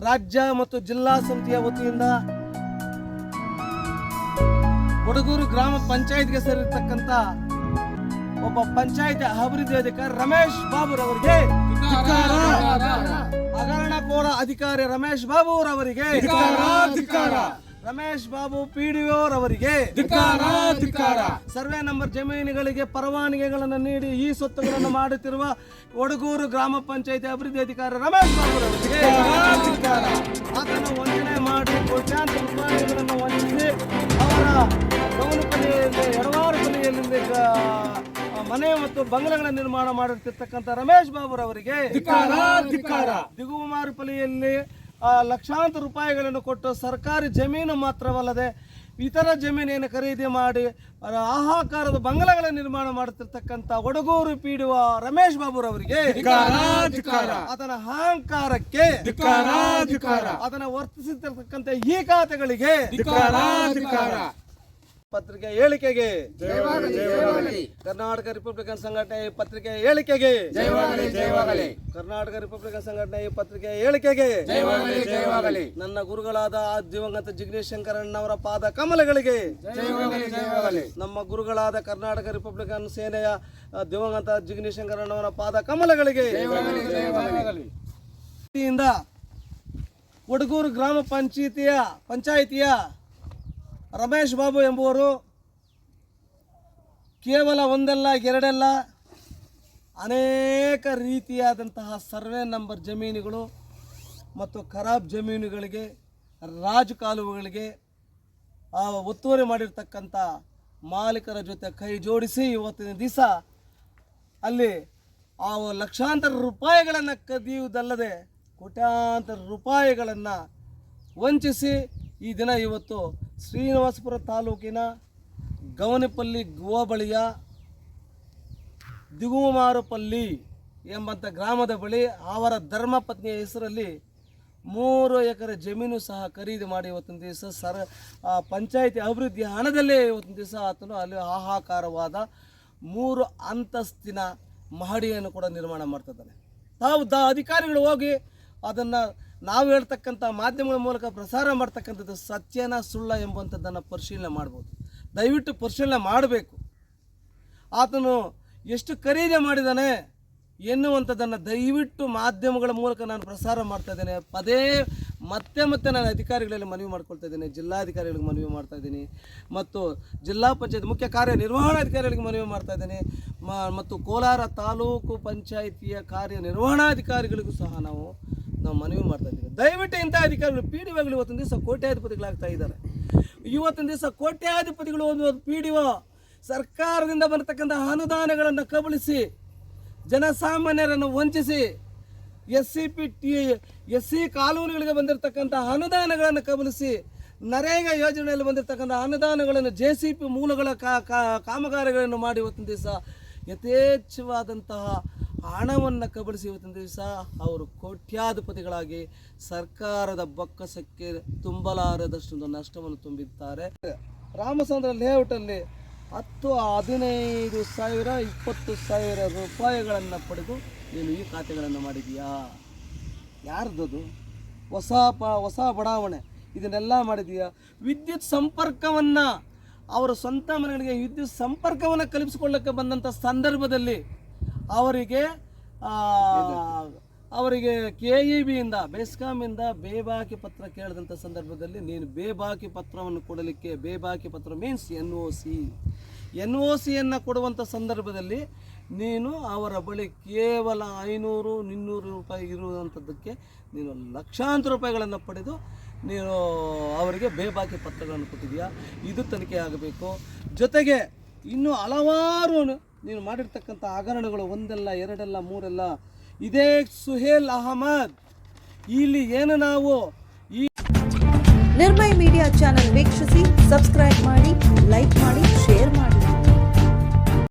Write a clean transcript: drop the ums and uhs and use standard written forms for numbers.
ರಾಜ್ಯ ಮತ್ತು ಜಿಲ್ಲಾ ಸಮಿತಿಯ ವತಿಯಿಂದ ಕೊಡಗೂರು ಗ್ರಾಮ ಪಂಚಾಯತ್ಗೆ ಸೇರಿರ್ತಕ್ಕಂಥ ಒಬ್ಬ ಪಂಚಾಯತ್ ಅಭಿವೃದ್ಧಿ ಅಧಿಕಾರಿ ರಮೇಶ್ ಬಾಬುರವರಿಗೆ, ಹಗರಣಕೋರ ಅಧಿಕಾರಿ ರಮೇಶ್ ಬಾಬುರವರಿಗೆ, ರಮೇಶ್ ಬಾಬು PDO ರವರಿಗೆ, ಸರ್ವೆ ನಂಬರ್ ಜಮೀನುಗಳಿಗೆ ಪರವಾನಗಿಗಳನ್ನು ನೀಡಿ ಈ ಸ್ವತ್ತುಗಳನ್ನು ಮಾಡುತ್ತಿರುವ ಕೊಡಗೂರು ಗ್ರಾಮ ಪಂಚಾಯತ್ ಅಭಿವೃದ್ಧಿ ಅಧಿಕಾರಿ ರಮೇಶ್ ಬಾಬುರವರಿಗೆ, ಆತನ ವಂಚನೆ ಮಾಡಿ ಕೋಟ್ಯಾಂತರ ರೂಪಾಯಿಗಳನ್ನು ವಂಚಿಸಿ ಅವರ ಗೌನಪಲ್ಲಿಯಲ್ಲಿ ಎಡವಾರಪಲ್ಲಿಯಲ್ಲಿ ಮನೆ ಮತ್ತು ಬಂಗಲೆಗಳ ನಿರ್ಮಾಣ ಮಾಡುತ್ತಿರ್ತಕ್ಕಂಥ ರಮೇಶ್ ಬಾಬುರವರಿಗೆ, ದಿಗುಮಾರುಪಲ್ಲಿಯಲ್ಲಿ ಲಕ್ಷಾಂತರ ರೂಪಾಯಿಗಳನ್ನು ಕೊಟ್ಟು ಸರ್ಕಾರಿ ಜಮೀನು ಮಾತ್ರವಲ್ಲದೆ ಇತರ ಜಮೀನೇನು ಖರೀದಿ ಮಾಡಿ ಆಹಾಕಾರದ ಬಂಗಲೆಗಳ ನಿರ್ಮಾಣ ಮಾಡುತ್ತಿರ್ತಕ್ಕಂಥ ಕೊಡಗೂರು PDO ರಮೇಶ್ ಬಾಬುರವರಿಗೆ, ಅದನ್ನ ಅಹಂಕಾರಕ್ಕೆ, ಅದನ್ನ ವರ್ತಿಸುತ್ತಿರ್ತಕ್ಕಂಥ ಈ ಖಾತೆಗಳಿಗೆ, ಪತ್ರಿಕೆ ಹೇಳಿಕೆಗೆ, ಕರ್ನಾಟಕ ರಿಪಬ್ಲಿಕನ್ ಸಂಘಟನೆ ಪತ್ರಿಕೆ ಹೇಳಿಕೆಗೆ, ಕರ್ನಾಟಕ ರಿಪಬ್ಲಿಕನ್ ಸಂಘಟನೆ ಪತ್ರಿಕೆ ಹೇಳಿಕೆಗೆ, ನನ್ನ ಗುರುಗಳಾದ ದಿವಂಗತ ಜಿಗ್ನೇಶ್ ಶಂಕರಣ್ಣವರ ಪಾದ ಕಮಲಗಳಿಗೆ, ನಮ್ಮ ಗುರುಗಳಾದ ಕರ್ನಾಟಕ ರಿಪಬ್ಲಿಕನ್ ಸೇನೆಯ ದಿವಂಗತ ಜಿಗ್ನೇಶ್ ಶಂಕರಣ್ಣವರ ಪಾದ ಕಮಲಗಳಿಗೆ. ಕೊಡಗೂರು ಗ್ರಾಮ ಪಂಚಾಯಿತಿಯ ರಮೇಶ್ ಬಾಬು ಎಂಬುವರು ಕೇವಲ ಒಂದಲ್ಲ ಎರಡಲ್ಲ ಅನೇಕ ರೀತಿಯಾದಂತಹ ಸರ್ವೆ ನಂಬರ್ ಜಮೀನುಗಳು ಮತ್ತು ಖರಾಬ್ ಜಮೀನುಗಳಿಗೆ, ರಾಜು ಕಾಲುವೆಗಳಿಗೆ ಒತ್ತುವರಿ ಮಾಡಿರ್ತಕ್ಕಂಥ ಮಾಲೀಕರ ಜೊತೆ ಕೈ ಜೋಡಿಸಿ ಇವತ್ತಿನ ದಿವಸ ಅಲ್ಲಿ ಆ ಲಕ್ಷಾಂತರ ರೂಪಾಯಿಗಳನ್ನು ಕದಿಯುವುದಲ್ಲದೆ ಕೋಟ್ಯಾಂತರ ರೂಪಾಯಿಗಳನ್ನು ವಂಚಿಸಿ ಈ ದಿನ ಇವತ್ತು ಶ್ರೀನಿವಾಸಪುರ ತಾಲೂಕಿನ ಗವನಪಲ್ಲಿ ಹೋಬಳಿಯ ದಿಗುಮಾರುಪಲ್ಲಿ ಎಂಬಂಥ ಗ್ರಾಮದ ಬಳಿ ಅವರ ಧರ್ಮಪತ್ನಿಯ ಹೆಸರಲ್ಲಿ 3 ಎಕರೆ ಜಮೀನು ಸಹ ಖರೀದಿ ಮಾಡಿ ಇವತ್ತಿನ ದಿವಸ ಪಂಚಾಯಿತಿ ಅಭಿವೃದ್ಧಿ ಹಣದಲ್ಲೇ ಇವತ್ತಿನ ದಿವಸ ಆತನು ಅಲ್ಲಿ ಹಾಹಾಕಾರವಾದ 3 ಅಂತಸ್ತಿನ ಮಹಡಿಯನ್ನು ಕೂಡ ನಿರ್ಮಾಣ ಮಾಡ್ತಿದ್ದಾನೆ. ತಾವು ಅಧಿಕಾರಿಗಳು ಹೋಗಿ ಅದನ್ನು ನಾವು ಹೇಳ್ತಕ್ಕಂಥ ಮಾಧ್ಯಮಗಳ ಮೂಲಕ ಪ್ರಸಾರ ಮಾಡ್ತಕ್ಕಂಥದ್ದು ಸತ್ಯನ ಸುಳ್ಳ ಎಂಬಂಥದ್ದನ್ನು ಪರಿಶೀಲನೆ ಮಾಡ್ಬೋದು. ದಯವಿಟ್ಟು ಪರಿಶೀಲನೆ ಮಾಡಬೇಕು. ಆತನು ಎಷ್ಟು ಖರೀದಿ ಮಾಡಿದ್ದಾನೆ ಎನ್ನುವಂಥದ್ದನ್ನು ದಯವಿಟ್ಟು ಮಾಧ್ಯಮಗಳ ಮೂಲಕ ನಾನು ಪ್ರಸಾರ ಮಾಡ್ತಾ ಇದ್ದೇನೆ. ಮತ್ತೆ ನಾನು ಅಧಿಕಾರಿಗಳಲ್ಲಿ ಮನವಿ ಮಾಡ್ಕೊಳ್ತಾ ಇದ್ದೇನೆ, ಜಿಲ್ಲಾಧಿಕಾರಿಗಳಿಗೆ ಮನವಿ ಮಾಡ್ತಾ ಇದ್ದೀನಿ, ಮತ್ತು ಜಿಲ್ಲಾ ಪಂಚಾಯತ್ ಮುಖ್ಯ ಕಾರ್ಯನಿರ್ವಹಣಾಧಿಕಾರಿಗಳಿಗೆ ಮನವಿ ಮಾಡ್ತಾ ಇದ್ದೇನೆ, ಮತ್ತು ಕೋಲಾರ ತಾಲೂಕು ಪಂಚಾಯಿತಿಯ ಕಾರ್ಯನಿರ್ವಹಣಾಧಿಕಾರಿಗಳಿಗೂ ಸಹ ನಾವು ಮನವಿ ಮಾಡ್ತಾ ಇದ್ದೀವಿ. ದಯವಿಟ್ಟು ಇಂಥ ಅಧಿಕಾರಿಗಳು PDOಗಳು ಇವತ್ತಿನ ದಿವಸ ಕೋಟ್ಯಾಧಿಪತಿಗಳಾಗ್ತಾ ಇದ್ದಾರೆ. ಇವತ್ತಿನ ದಿವಸ ಕೋಟ್ಯಾಧಿಪತಿಗಳು ಒಂದು PDO ಸರ್ಕಾರದಿಂದ ಬರತಕ್ಕಂಥ ಅನುದಾನಗಳನ್ನು ಕಬಳಿಸಿ ಜನಸಾಮಾನ್ಯರನ್ನು ವಂಚಿಸಿ SC ಕಾನೂನುಗಳಿಗೆ ಬಂದಿರತಕ್ಕಂಥ ಅನುದಾನಗಳನ್ನು ಕಬಳಿಸಿ ನರೇಗಾ ಯೋಜನೆಯಲ್ಲಿ ಬಂದಿರತಕ್ಕಂಥ ಅನುದಾನಗಳನ್ನು JCP ಮೂಲಗಳ ಕಾಮಗಾರಿಗಳನ್ನು ಮಾಡಿ ಇವತ್ತಿನ ದಿವಸ ಯಥೇಚ್ಛವಾದಂತಹ ಹಣವನ್ನು ಕಬಳಿಸಿ ಇವತ್ತಿನ ದಿವಸ ಅವರು ಕೋಟ್ಯಾಧಿಪತಿಗಳಾಗಿ ಸರ್ಕಾರದ ಬೊಕ್ಕಸಕ್ಕೆ ತುಂಬಲಾರದಷ್ಟು ನಷ್ಟವನ್ನು ತುಂಬಿದ್ದಾರೆ. ರಾಮಚಂದ್ರ ಲೇಔಟಲ್ಲಿ 10, 15 ಸಾವಿರ 20 ಸಾವಿರ ರೂಪಾಯಿಗಳನ್ನು ಪಡೆದು ನೀನು ಈ ಖಾತೆಗಳನ್ನು ಮಾಡಿದೀಯಾ? ಯಾರ್ದದು? ಹೊಸ ಬಡಾವಣೆ ಇದನ್ನೆಲ್ಲ ಮಾಡಿದೀಯಾ? ವಿದ್ಯುತ್ ಸಂಪರ್ಕವನ್ನು ಅವರ ಸ್ವಂತ ಮನೆಗಳಿಗೆ ವಿದ್ಯುತ್ ಸಂಪರ್ಕವನ್ನು ಕಲ್ಪಿಸಿಕೊಳ್ಳಕ್ಕೆ ಬಂದಂಥ ಸಂದರ್ಭದಲ್ಲಿ ಅವರಿಗೆ KEBಯಿಂದ ಬೆಸ್ಕಾಮಿಂದ ಬೇಬಾಕಿ ಪತ್ರ ಕೇಳಿದಂಥ ಸಂದರ್ಭದಲ್ಲಿ ನೀನು ಬೇಬಾಕಿ ಪತ್ರವನ್ನು ಕೊಡಲಿಕ್ಕೆ, ಬೇಬಾಕಿ ಪತ್ರ ಮೀನ್ಸ್ NOCಯನ್ನು ಕೊಡುವಂಥ ಸಂದರ್ಭದಲ್ಲಿ ನೀನು ಅವರ ಬಳಿ ಕೇವಲ 500-200 ರೂಪಾಯಿ ಇರುವಂಥದ್ದಕ್ಕೆ ನೀನು ಲಕ್ಷಾಂತರ ರೂಪಾಯಿಗಳನ್ನು ಪಡೆದು ನೀನು ಅವರಿಗೆ ಬೇಬಾಕಿ ಪತ್ರಗಳನ್ನು ಕೊಟ್ಟಿದೆಯಾ? ಇದು ತನಿಖೆ ಆಗಬೇಕು. ಜೊತೆಗೆ ಇನ್ನೂ ಹಲವಾರು ನೀನು ಮಾಡಿರ್ತಕ್ಕಂಥ ಹಗರಣಗಳು ಒಂದಲ್ಲ ಎರಡಲ್ಲ ಮೂರಲ್ಲ. ಇದೇ ಸುಹೇಲ್ ಅಹಮದ್ ಇಲ್ಲಿ ಏನು ನಾವು ಈ ನಿರ್ಮಯ ಮೀಡಿಯಾ ಚಾನೆಲ್ ವೀಕ್ಷಿಸಿ, ಸಬ್ಸ್ಕ್ರೈಬ್ ಮಾಡಿ, ಲೈಕ್ ಮಾಡಿ, ಶೇರ್ ಮಾಡಿ.